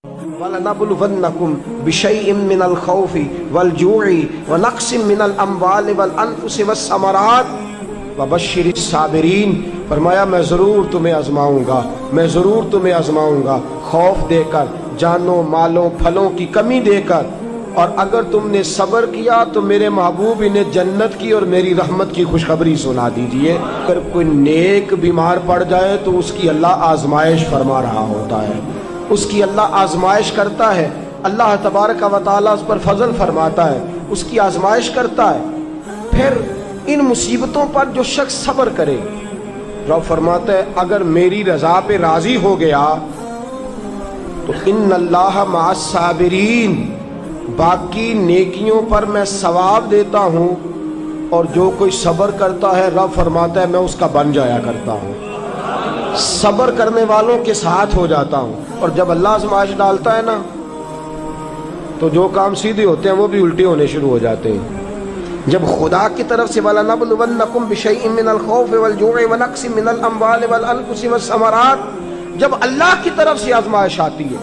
وَلَنَبْلُوَنَّكُمْ بِشَيْءٍ مِّنَ الْخَوْفِ وَالْجُوعِ وَنَقْصٍ مِّنَ الْأَمْوَالِ وَالْأَنفُسِ وَالثَّمَرَاتِ وَبَشِّرِ الصَّابِرِينَ۔ فرمایا میں ضرور تمہیں آزماؤں گا، میں ضرور تمہیں آزماؤں گا، خوف دے کر، جانوں مالوں پھلوں کی کمی دے کر، اور اگر تم نے صبر کیا تو میرے محبوب انہیں جنت کی اور میری رحمت کی خوشخبری سنا دیجئے۔ اگر کوئی نیک بیمار پڑ جائے تو اس کی اللہ آزمائش فرما رہا ہوتا ہے، اس کی اللہ آزمائش کرتا ہے، اللہ تبارک و تعالیٰ اس پر فضل فرماتا ہے، اس کی آزمائش کرتا ہے۔ پھر ان مصیبتوں پر جو شخص صبر کرے، رب فرماتا ہے اگر میری رضا پہ راضی ہو گیا تو ان اللہ مع الصابرین، باقی نیکیوں پر میں ثواب دیتا ہوں، اور جو کوئی صبر کرتا ہے رب فرماتا ہے میں اس کا بن جایا کرتا ہوں، صبر کرنے والوں کے ساتھ ہو جاتا ہوں۔ اور جب اللہ آزمائش ڈالتا ہے نا تو جو کام سیدھے ہوتے ہیں وہ بھی الٹے ہونے شروع ہو جاتے ہیں۔ جب خدا کی طرف سے وَلَنَبْلُوَنَّكُمْ بِشَيْءٍ مِّنَ الْخَوْفِ وَالْجُوعِ وَنَقْصٍ مِّنَ الْأَمْوَالِ وَالْأَنفُسِ وَالثَّمَرَاتِ، جب اللہ کی طرف سے آزمائش آتی ہے،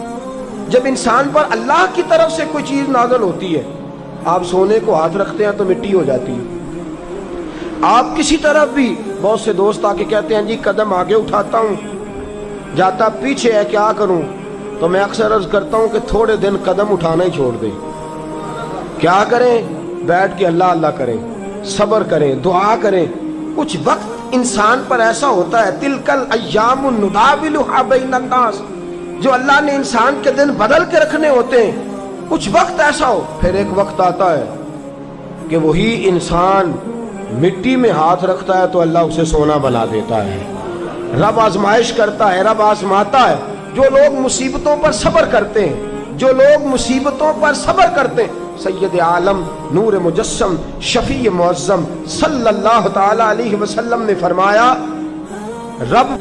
جب انسان پر اللہ کی طرف سے کوئی چیز نازل ہوتی ہے، آپ سونے کو ہاتھ رکھتے ہیں تو مٹی ہو جاتی ہے، آپ کسی طرف بھی، بہت سے دوست آ کے کہتے ہیں جی قدم آگے اٹھاتا ہوں جاتا پیچھے ہے، کیا کروں؟ تو میں اکثر عرض کرتا ہوں کہ تھوڑے دن قدم اٹھانا ہی چھوڑ دیں، کیا کریں؟ بیٹھ کے اللہ اللہ کریں، صبر کریں، دعا کریں۔ کچھ وقت انسان پر ایسا ہوتا ہے، تِلْكَ الْأَيَّامُ نُدَاوِلُهَا بَيْنَ النَّاسِ، جو اللہ نے انسان کے دن بدل کے رکھنے ہوتے ہیں، کچھ وقت ایسا ہو، پھر ایک وقت آتا ہے کہ وہی انسان مٹی میں ہاتھ رکھتا ہے تو اللہ اسے سونا بنا دیتا ہے۔ رب آزمائش کرتا ہے، رب آزماتا ہے۔ جو لوگ مصیبتوں پر صبر کرتے ہیں، جو لوگ مصیبتوں پر صبر کرتے ہیں، سید عالم نور مجسم شفیع معظم صلی اللہ تعالی علیہ وسلم نے فرمایا، رب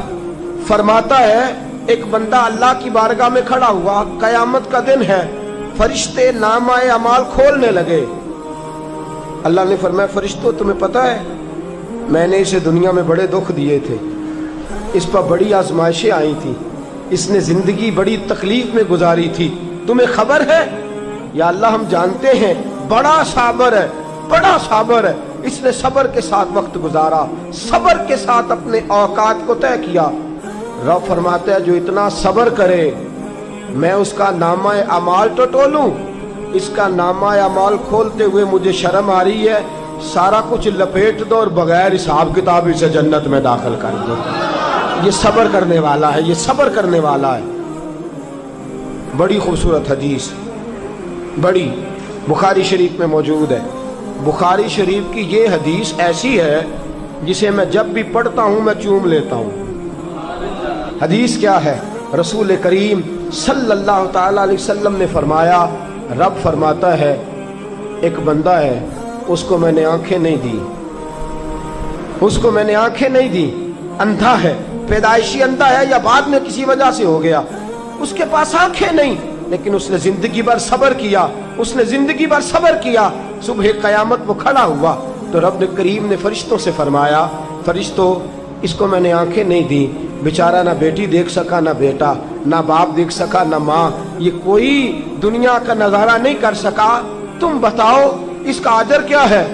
فرماتا ہے ایک بندہ اللہ کی بارگاہ میں کھڑا ہوا، قیامت کا دن ہے، فرشتے نامہ اعمال کھولنے لگے۔ اللہ نے فرمایا فرشتوں تمہیں پتہ ہے میں نے اسے دنیا میں بڑے دکھ دیے تھے، اس پر بڑی آزمائشیں آئی تھیں، اس نے زندگی بڑی تکلیف میں گزاری تھی، تمہیں خبر ہے؟ یا اللہ ہم جانتے ہیں، بڑا صابر ہے، بڑا صابر ہے، اس نے صبر کے ساتھ وقت گزارا، صبر کے ساتھ اپنے اوقات کو طے کیا۔ رب فرماتا ہے جو اتنا صبر کرے میں اس کا نامہ اعمال ٹٹولوں، اس کا نامہ اعمال کھولتے ہوئے مجھے شرم آ رہی ہے، سارا کچھ لپیٹ دو اور بغیر حساب کتاب اسے جنت میں داخل کر دو۔ یہ صبر کرنے والا ہے، یہ صبر کرنے والا ہے۔ بڑی خوبصورت حدیث، بڑی، بخاری شریف میں موجود ہے۔ بخاری شریف کی یہ حدیث ایسی ہے جسے میں جب بھی پڑھتا ہوں میں چوم لیتا ہوں۔ حدیث کیا ہے؟ رسول کریم صلی اللہ تعالی علیہ وسلم نے فرمایا، رب فرماتا ہے ایک بندہ ہے، اس کو میں نے آنکھیں نہیں دی، اس کو میں نے آنکھیں نہیں دی، اندھا ہے، پیدائشی اندھا ہے یا بعد میں کسی وجہ سے ہو گیا، اس کے پاس آنکھیں نہیں، لیکن اس نے زندگی بھر صبر کیا، اس نے زندگی بھر صبر کیا۔ صبح قیامت وہ کھڑا ہوا تو رب کریم نے فرشتوں سے فرمایا، فرشتوں اس کو میں نے آنکھیں نہیں دی، بیچارہ نہ بیٹی دیکھ سکا، نہ بیٹا، نہ باپ دیکھ سکا، نہ ماں، یہ کوئی دنیا کا نظارہ نہیں کر سکا، تم بتاؤ اس کا اجر کیا ہے؟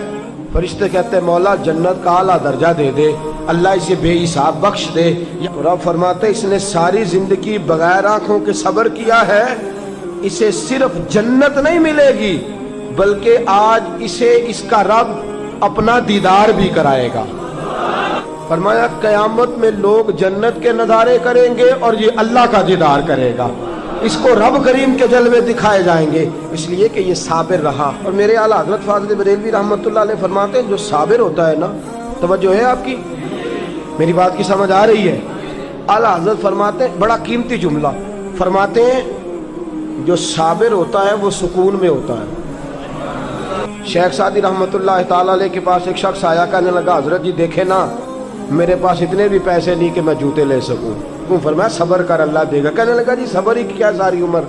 فرشتے کہتے ہیں مولا جنت کا اعلیٰ درجہ دے دے، اللہ اسے بے حساب بخش دے۔ رب فرماتے اس نے ساری زندگی بغیر آنکھوں کے صبر کیا ہے، اسے صرف جنت نہیں ملے گی بلکہ آج اسے اس کا رب اپنا دیدار بھی کرائے گا۔ فرمایا قیامت میں لوگ جنت کے نظارے کریں گے اور یہ اللہ کا دیدار کرے گا، اس کو رب کریم کے جلوے دکھائے جائیں گے، اس لیے کہ یہ صابر رہا۔ اور میرے اعلیٰ حضرت فاضل بریلوی رحمۃ اللہ علیہ فرماتے ہیں جو صابر ہوتا ہے نا، توجہ ہے آپ کی، میری بات کی سمجھ آ رہی ہے؟ اعلیٰ حضرت فرماتے ہیں بڑا قیمتی جملہ، فرماتے ہیں جو صابر ہوتا ہے وہ سکون میں ہوتا ہے۔ شیخ سعدی رحمۃ اللہ تعالیٰ علیہ کے پاس ایک شخص آیا، کہنے لگا حضرت جی دیکھیں نا میرے پاس اتنے بھی پیسے نہیں کہ میں جوتے لے سکوں۔ فرمایا صبر کر اللہ دے گا۔ کہنے لگا جی صبر ہی کیا ساری عمر،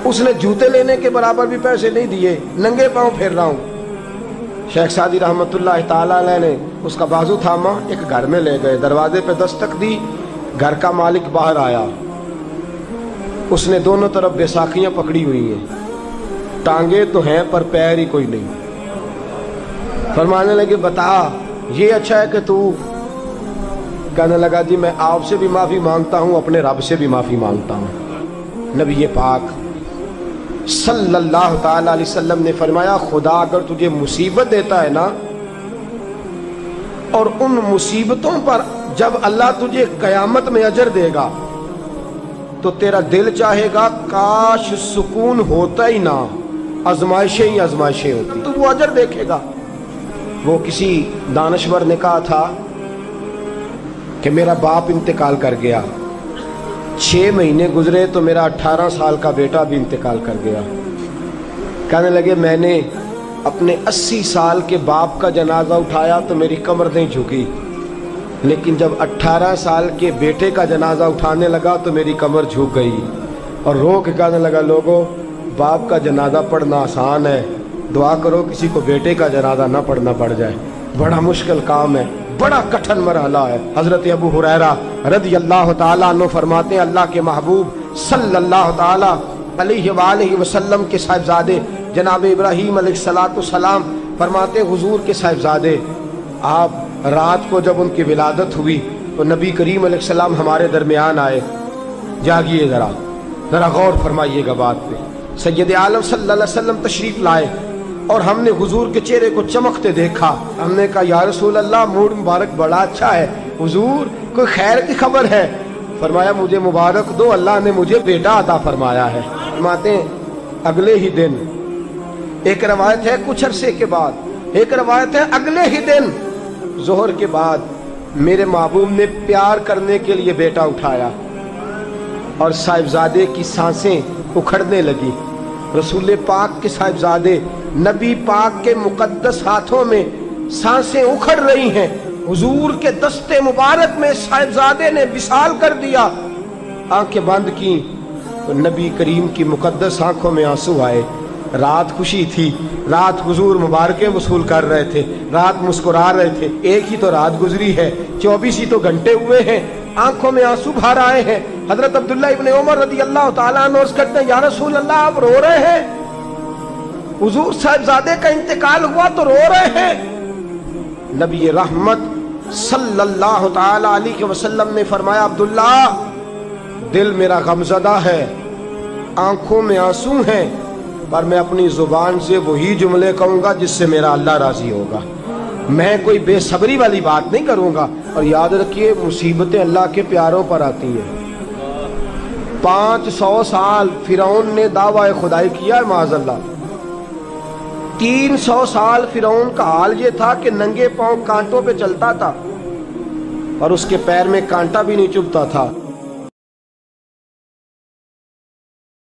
اس نے جوتے لینے کے برابر بھی پیسے نہیں دیے، ننگے پاؤں پھر رہا ہوں۔ شیخ سعدی رحمۃ اللہ تعالیٰ علیہ نے اس کا بازو تھاما، ایک گھر میں لے گئے، دروازے پہ دستک دی، گھر کا مالک باہر آیا، اس نے دونوں طرف بیساکھیاں پکڑی ہوئی ہیں، ٹانگیں تو ہیں پر پیر ہی کوئی نہیں۔ فرمانے لگے بتا یہ اچھا ہے کہ تو؟ کہنے لگا جی میں آپ سے بھی معافی مانگتا ہوں، اپنے رب سے بھی معافی مانگتا ہوں۔ نبی پاک صلی اللہ تعالی علیہ وسلم نے فرمایا خدا اگر تجھے مصیبت دیتا ہے نا، اور ان مصیبتوں پر جب اللہ تجھے قیامت میں اجر دے گا تو تیرا دل چاہے گا کاش سکون ہوتا ہی نہ، آزمائشیں ہی آزمائشیں ہوتی، تو وہ اجر دیکھے گا۔ وہ کسی دانشور نے کہا تھا کہ میرا باپ انتقال کر گیا، 6 مہینے گزرے تو میرا 18 سال کا بیٹا بھی انتقال کر گیا۔ کہنے لگے میں نے اپنے 80 سال کے باپ کا جنازہ اٹھایا تو میری کمر نہیں جھکی، لیکن جب 18 سال کے بیٹے کا جنازہ اٹھانے لگا تو میری کمر جھک گئی، اور رو کے کہنے لگا لوگوں باپ کا جنازہ پڑھنا آسان ہے، دعا کرو کسی کو بیٹے کا جنازہ نہ پڑھنا پڑ جائے، بڑا مشکل کام ہے، بڑا کٹھن مرحلہ ہے۔ حضرت ابو ہریرہ رضی اللہ تعالیٰ عنہ فرماتے ہیں اللہ کے محبوب صلی اللہ تعالیٰ علیہ وآلہ وسلم کے صاحبزادے جناب ابراہیم علیہ السلام فرماتے ہیں حضور کے صاحبزادے آپ رات کو جب ان کی ولادت ہوئی تو نبی کریم علیہ السلام ہمارے درمیان آئے۔ جاگیے ذرا غور فرمائیے گا بات پہ۔ سید عالم صلی اللہ علیہ وسلم تشریف لائے اور ہم نے حضور کے چہرے کو چمکتے دیکھا۔ ہم نے کہا یا رسول اللہ موڈ مبارک بڑا اچھا ہے، حضور کوئی خیر کی خبر ہے؟ فرمایا مجھے مبارک دو، اللہ نے مجھے بیٹا عطا فرمایا ہے۔ فرماتے ہیں اگلے ہی دن، ایک روایت ہے کچھ عرصے کے بعد، ایک روایت ہے اگلے ہی دن ظہر کے بعد میرے محبوب نے پیار کرنے کے لیے بیٹا اٹھایا اور صاحبزادے کی سانسیں اکھڑنے لگی۔ رسول پاک کے صاحبزادے نبی پاک کے مقدس ہاتھوں میں سانسیں اکھڑ رہی ہیں، حضور کے دستے مبارک میں صاحبزادے نے وصال کر دیا۔ آنکھیں بند کی تو نبی کریم کی مقدس آنکھوں میں آنسو آئے۔ رات خوشی تھی، رات حضور مبارکیں وصول کر رہے تھے، رات مسکرا رہے تھے، ایک ہی تو رات گزری ہے، 24 ہی تو گھنٹے ہوئے ہیں، آنکھوں میں آنسو بھر آئے ہیں۔ حضرت عبداللہ ابن عمر رضی اللہ تعالیٰ عنہ عرض کرتے ہیں یا رسول اللہ آپ رو رہے ہیں؟ حضور صاحبزادے کا انتقال ہوا تو رو رہے ہیں؟ نبی رحمت صلی اللہ تعالیٰ علیہ وسلم نے فرمایا عبداللہ دل میرا غمزدہ ہے، آنکھوں میں آنسو ہیں، پر میں اپنی زبان سے وہی جملے کہوں گا جس سے میرا اللہ راضی ہوگا، میں کوئی بے صبری والی بات نہیں کروں گا۔ اور یاد رکھیے مصیبتیں اللہ کے پیاروں پر آتی ہیں۔ 500 سال فرعون نے دعویٰ خدائی کیا ہے معاذ اللہ، 300 سال فرعون کا حال یہ تھا کہ ننگے پاؤں کانٹوں پہ چلتا تھا اور اس کے پیر میں کانٹا بھی نہیں چبھتا تھا۔